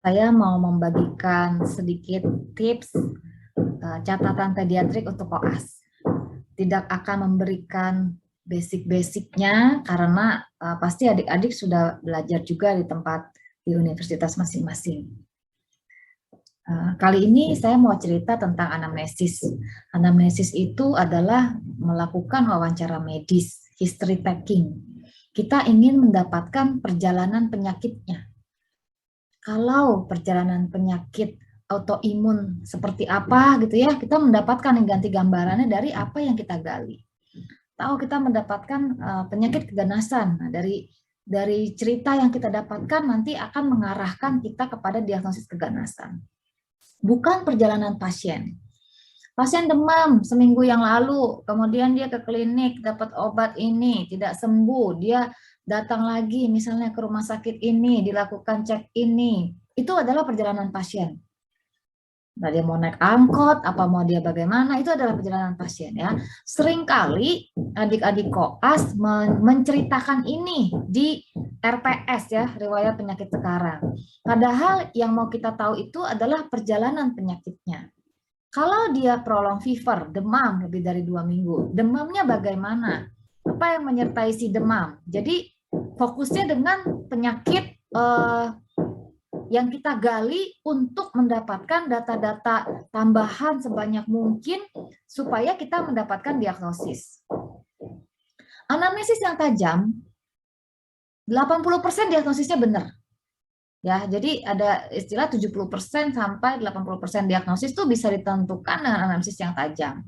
Saya mau membagikan sedikit tips catatan pediatrik untuk koas. Tidak akan memberikan basic-basicnya karena pasti adik-adik sudah belajar juga di tempat di universitas masing-masing. Kali ini saya mau cerita tentang anamnesis. Anamnesis itu adalah melakukan wawancara medis, history taking. Kita ingin mendapatkan perjalanan penyakitnya. Kalau perjalanan penyakit autoimun seperti apa gitu ya, kita mendapatkan yang ganti gambarannya dari apa yang kita gali. Tahu kita mendapatkan penyakit keganasan. Nah, dari cerita yang kita dapatkan nanti akan mengarahkan kita kepada diagnosis keganasan. Bukan perjalanan pasien. Pasien demam seminggu yang lalu, kemudian dia ke klinik dapat obat ini, tidak sembuh, dia datang lagi misalnya ke rumah sakit ini, dilakukan cek ini. Itu adalah perjalanan pasien. Nah, dia mau naik angkot, apa mau dia bagaimana, itu adalah perjalanan pasien ya. Seringkali adik-adik koas menceritakan ini di RPS ya, riwayat penyakit sekarang. Padahal yang mau kita tahu itu adalah perjalanan penyakitnya. Kalau dia prolong fever, demam lebih dari 2 minggu, demamnya bagaimana? Apa yang menyertai si demam? Jadi fokusnya dengan penyakit yang kita gali untuk mendapatkan data-data tambahan sebanyak mungkin supaya kita mendapatkan diagnosis. Anamnesis yang tajam, 80% diagnosisnya benar. Ya, jadi ada istilah 70% sampai 80% diagnosis itu bisa ditentukan dengan anamnesis yang tajam.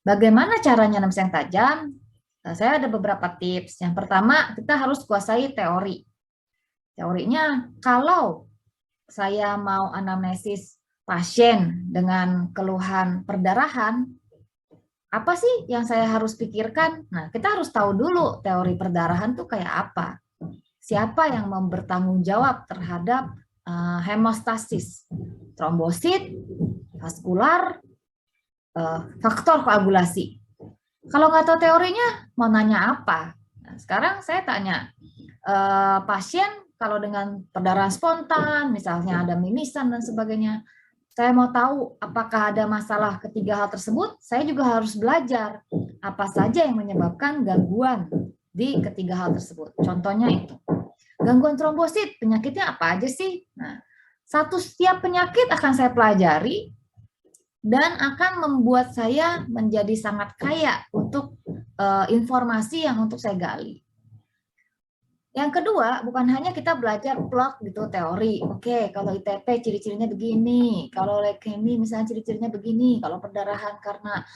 Bagaimana caranya anamnesis yang tajam? Nah, saya ada beberapa tips. Yang pertama, kita harus kuasai teori. Teorinya, kalau saya mau anamnesis pasien dengan keluhan perdarahan, apa sih yang saya harus pikirkan? Nah, kita harus tahu dulu teori perdarahan tuh kayak apa. Siapa yang bertanggung jawab terhadap hemostasis, trombosit, vaskular, faktor koagulasi. Kalau nggak tahu teorinya, mau nanya apa? Nah, sekarang saya tanya, pasien kalau dengan perdarahan spontan, misalnya ada mimisan dan sebagainya, saya mau tahu apakah ada masalah ketiga hal tersebut, saya juga harus belajar apa saja yang menyebabkan gangguan di ketiga hal tersebut. Contohnya itu. Gangguan trombosit, penyakitnya apa aja sih? Nah, setiap penyakit akan saya pelajari dan akan membuat saya menjadi sangat kaya untuk informasi yang untuk saya gali. Yang kedua, bukan hanya kita belajar plot gitu teori. Oke, kalau ITP ciri-cirinya begini, kalau leukemia misalnya ciri-cirinya begini, kalau perdarahan karena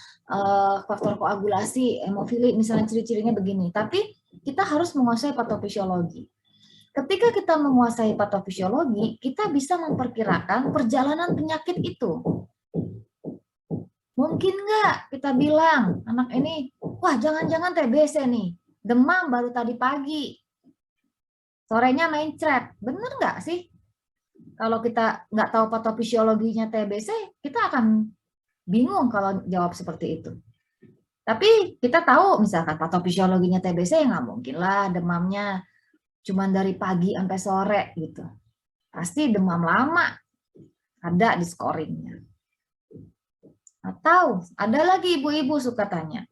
faktor koagulasi, hemofili misalnya ciri-cirinya begini. Tapi kita harus menguasai patofisiologi. Ketika kita menguasai patofisiologi, kita bisa memperkirakan perjalanan penyakit itu. Mungkin nggak kita bilang, anak ini, wah jangan-jangan TBC nih, demam baru tadi pagi, sorenya main trap, bener nggak sih? Kalau kita nggak tahu patofisiologinya TBC, kita akan bingung kalau jawab seperti itu. Tapi kita tahu misalkan patofisiologinya TBC, ya nggak mungkin lah demamnya cuma dari pagi sampai sore gitu. Pasti demam lama, ada di scoringnya. Atau ada lagi ibu-ibu suka tanya,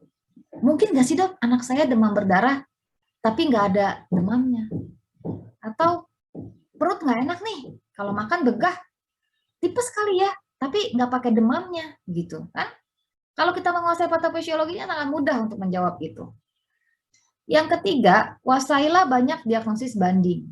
mungkin nggak sih dok anak saya demam berdarah tapi nggak ada demamnya? Atau perut nggak enak nih, kalau makan begah, tipes kali ya, tapi nggak pakai demamnya gitu kan? Kalau kita menguasai patofisiologinya sangat mudah untuk menjawab itu. Yang ketiga, kuasailah banyak diagnosis banding.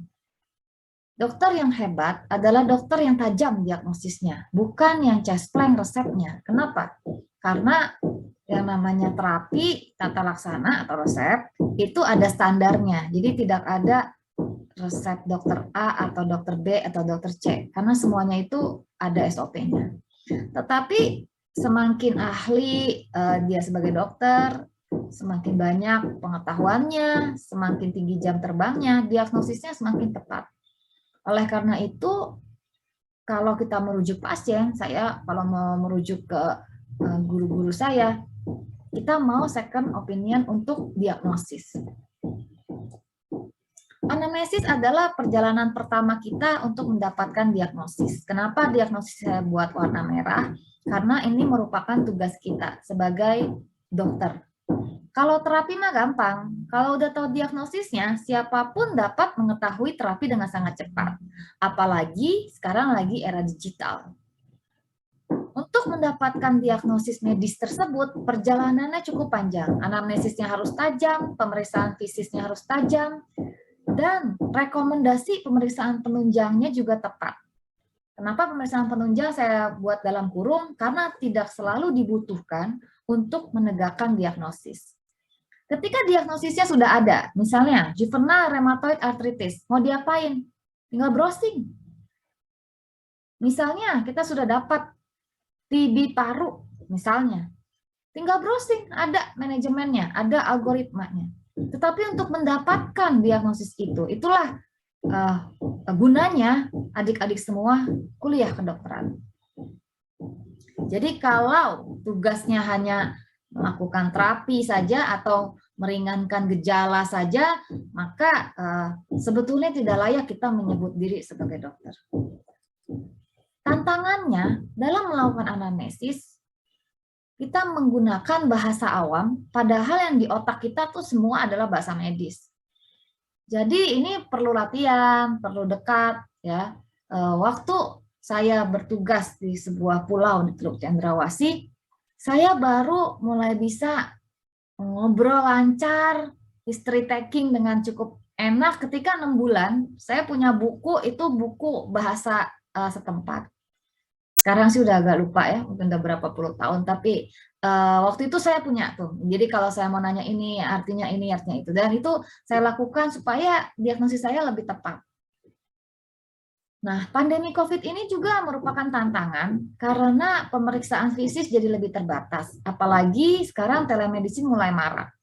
Dokter yang hebat adalah dokter yang tajam diagnosisnya, bukan yang cespleng resepnya. Kenapa? Karena yang namanya terapi tata laksana atau resep itu ada standarnya. Jadi tidak ada resep dokter A atau dokter B atau dokter C karena semuanya itu ada SOP-nya. Tetapi semakin ahli dia sebagai dokter, semakin banyak pengetahuannya, semakin tinggi jam terbangnya, diagnosisnya semakin tepat. Oleh karena itu, kalau kita merujuk pasien, saya kalau mau merujuk ke guru-guru saya, kita mau second opinion untuk diagnosis. Anamnesis adalah perjalanan pertama kita untuk mendapatkan diagnosis. Kenapa diagnosis saya buat warna merah? Karena ini merupakan tugas kita sebagai dokter. Kalau terapi mah gampang. Kalau udah tahu diagnosisnya, siapapun dapat mengetahui terapi dengan sangat cepat. Apalagi sekarang lagi era digital. Untuk mendapatkan diagnosis medis tersebut, perjalanannya cukup panjang. Anamnesisnya harus tajam, pemeriksaan fisiknya harus tajam, dan rekomendasi pemeriksaan penunjangnya juga tepat. Kenapa pemeriksaan penunjang saya buat dalam kurung? Karena tidak selalu dibutuhkan untuk menegakkan diagnosis. Ketika diagnosisnya sudah ada, misalnya juvenile rheumatoid arthritis, mau diapain? Tinggal browsing. Misalnya kita sudah dapat TB paru, misalnya. Tinggal browsing, ada manajemennya, ada algoritmanya. Tetapi untuk mendapatkan diagnosis itu, itulah gunanya adik-adik semua kuliah kedokteran. Jadi kalau tugasnya hanya melakukan terapi saja atau meringankan gejala saja, maka sebetulnya tidak layak kita menyebut diri sebagai dokter. Tantangannya dalam melakukan anamnesis, kita menggunakan bahasa awam, padahal yang di otak kita tuh semua adalah bahasa medis. Jadi ini perlu latihan, perlu dekat, ya. Waktu saya bertugas di sebuah pulau di Teluk Cendrawasih, saya baru mulai bisa ngobrol lancar, history taking dengan cukup enak ketika 6 bulan. Saya punya buku, itu buku bahasa setempat. Sekarang sih udah agak lupa ya, mungkin udah berapa puluh tahun, tapi waktu itu saya punya tuh. Jadi kalau saya mau nanya ini, artinya itu. Dan itu saya lakukan supaya diagnosis saya lebih tepat. Nah, pandemi COVID ini juga merupakan tantangan karena pemeriksaan fisik jadi lebih terbatas. Apalagi sekarang telemedicine mulai marak.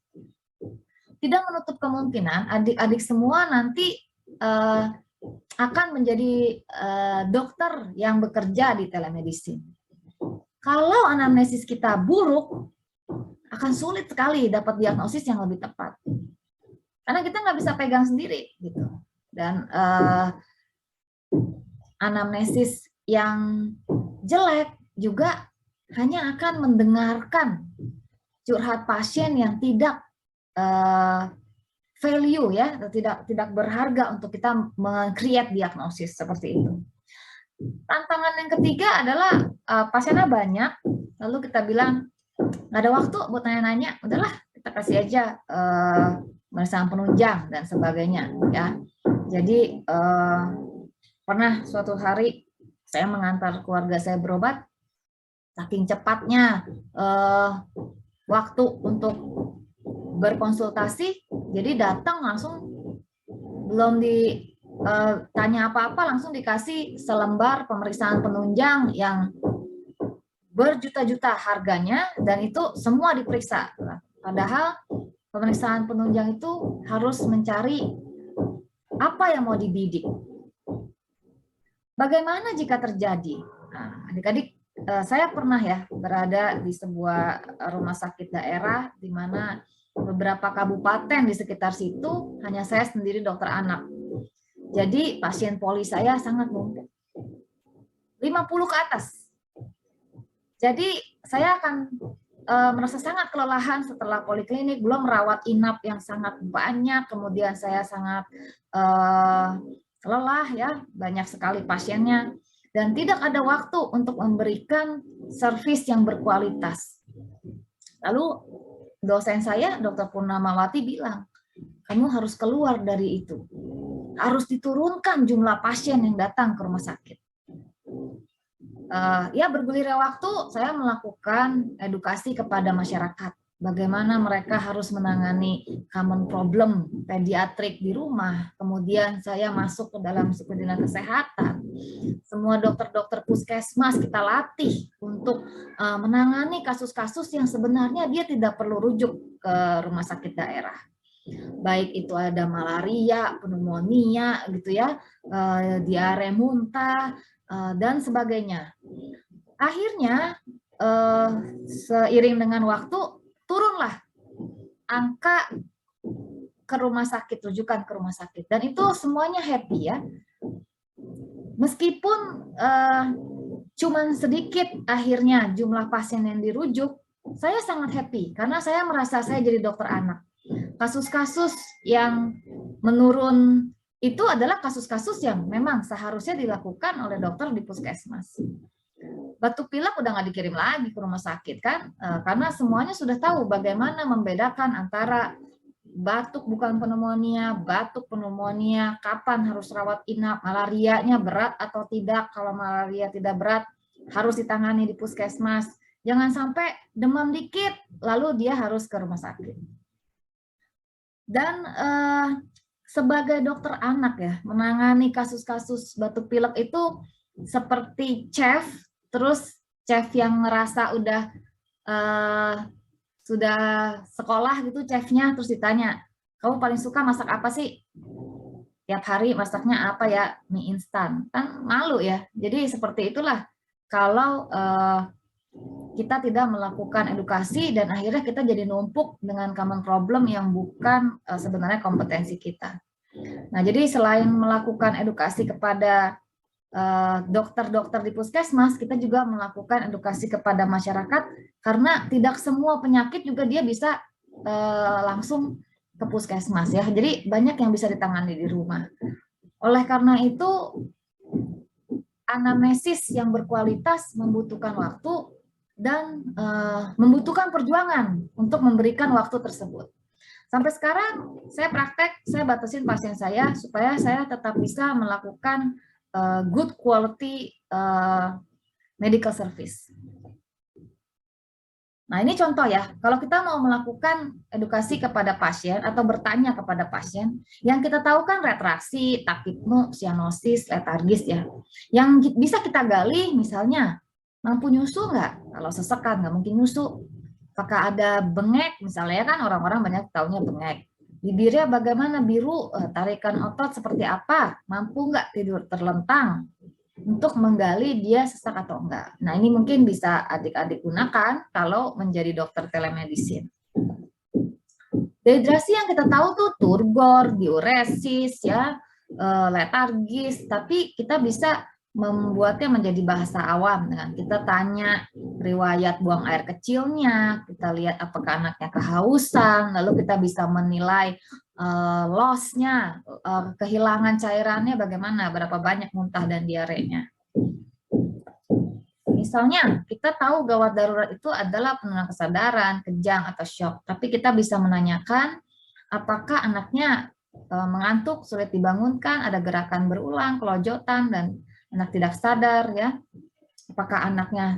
Tidak menutup kemungkinan adik-adik semua nanti akan menjadi dokter yang bekerja di telemedicine. Kalau anamnesis kita buruk, akan sulit sekali dapat diagnosis yang lebih tepat. Karena kita nggak bisa pegang sendiri, gitu. Dan anamnesis yang jelek juga hanya akan mendengarkan curhat pasien yang tidak value ya, tidak berharga untuk kita meng-create diagnosis seperti itu. Tantangan yang ketiga adalah pasiennya banyak, lalu kita bilang nggak ada waktu buat nanya-nanya, udahlah kita kasih aja pemeriksaan penunjang dan sebagainya ya. Jadi pernah suatu hari saya mengantar keluarga saya berobat, saking cepatnya waktu untuk berkonsultasi, jadi datang langsung belum ditanya apa-apa langsung dikasih selembar pemeriksaan penunjang yang berjuta-juta harganya dan itu semua diperiksa. Padahal pemeriksaan penunjang itu harus mencari apa yang mau dibidik. Bagaimana jika terjadi? Nah, adik-adik, saya pernah ya berada di sebuah rumah sakit daerah di mana beberapa kabupaten di sekitar situ hanya saya sendiri dokter anak. Jadi pasien poli saya sangat numpuk. 50 ke atas. Jadi saya akan merasa sangat kelelahan setelah poliklinik, belum merawat inap yang sangat banyak, kemudian saya sangat lelah ya, banyak sekali pasiennya, dan tidak ada waktu untuk memberikan servis yang berkualitas. Lalu dosen saya, Dr. Purnamawati bilang, kamu harus keluar dari itu, harus diturunkan jumlah pasien yang datang ke rumah sakit. Ya bergulirnya waktu saya melakukan edukasi kepada masyarakat bagaimana mereka harus menangani common problem pediatrik di rumah. Kemudian saya masuk ke dalam suku dinas kesehatan. Semua dokter-dokter puskesmas kita latih untuk menangani kasus-kasus yang sebenarnya dia tidak perlu rujuk ke rumah sakit daerah. Baik itu ada malaria, pneumonia gitu ya, diare muntah dan sebagainya. Akhirnya seiring dengan waktu turunlah angka ke rumah sakit, rujukan ke rumah sakit. Dan itu semuanya happy ya. Meskipun cuman sedikit akhirnya jumlah pasien yang dirujuk, saya sangat happy karena saya merasa saya jadi dokter anak. Kasus-kasus yang menurun itu adalah kasus-kasus yang memang seharusnya dilakukan oleh dokter di puskesmas. Batuk pilek udah nggak dikirim lagi ke rumah sakit kan, karena semuanya sudah tahu bagaimana membedakan antara batuk bukan pneumonia, batuk pneumonia, kapan harus rawat inap, malarianya berat atau tidak. Kalau malaria tidak berat, harus ditangani di puskesmas. Jangan sampai demam dikit, lalu dia harus ke rumah sakit. Dan sebagai dokter anak ya, menangani kasus-kasus batuk pilek itu seperti chef, terus chef yang ngerasa sudah sekolah gitu chefnya, terus ditanya, kamu paling suka masak apa sih? Tiap hari masaknya apa ya? Mie instan. Kan malu ya. Jadi seperti itulah kalau kita tidak melakukan edukasi dan akhirnya kita jadi numpuk dengan common problem yang bukan sebenarnya kompetensi kita. Nah, jadi selain melakukan edukasi kepada dokter-dokter di puskesmas, kita juga melakukan edukasi kepada masyarakat karena tidak semua penyakit juga dia bisa langsung ke puskesmas ya. Jadi banyak yang bisa ditangani di rumah. Oleh karena itu anamnesis yang berkualitas membutuhkan waktu dan membutuhkan perjuangan untuk memberikan waktu tersebut. Sampai sekarang saya praktek, saya batasin pasien saya supaya saya tetap bisa melakukan good quality medical service. Nah, ini contoh ya, kalau kita mau melakukan edukasi kepada pasien atau bertanya kepada pasien, yang kita tahu kan retraksi, takipmu, sianosis, letargis ya. Yang bisa kita gali misalnya, mampu nyusu nggak? Kalau sesekan nggak mungkin nyusu. Apakah ada bengek? Misalnya kan orang-orang banyak taunya bengek. Bibirnya bagaimana, biru, tarikan otot seperti apa? Mampu nggak tidur terlentang? Untuk menggali dia sesak atau enggak. Nah, ini mungkin bisa adik-adik gunakan kalau menjadi dokter telemedicine. Dehidrasi yang kita tahu tuh turgor, diuresis, ya, letargis, tapi kita bisa membuatnya menjadi bahasa awam dengan kita tanya riwayat buang air kecilnya, kita lihat apakah anaknya kehausan, lalu kita bisa menilai loss-nya, kehilangan cairannya bagaimana, berapa banyak muntah dan diarenya. Misalnya, kita tahu gawat darurat itu adalah penurunan kesadaran, kejang, atau shock, tapi kita bisa menanyakan apakah anaknya mengantuk, sulit dibangunkan, ada gerakan berulang, kelojotan, dan anak tidak sadar, ya. Apakah anaknya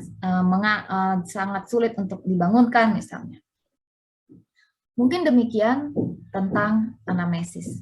sangat sulit untuk dibangunkan, misalnya. Mungkin demikian tentang anamnesis.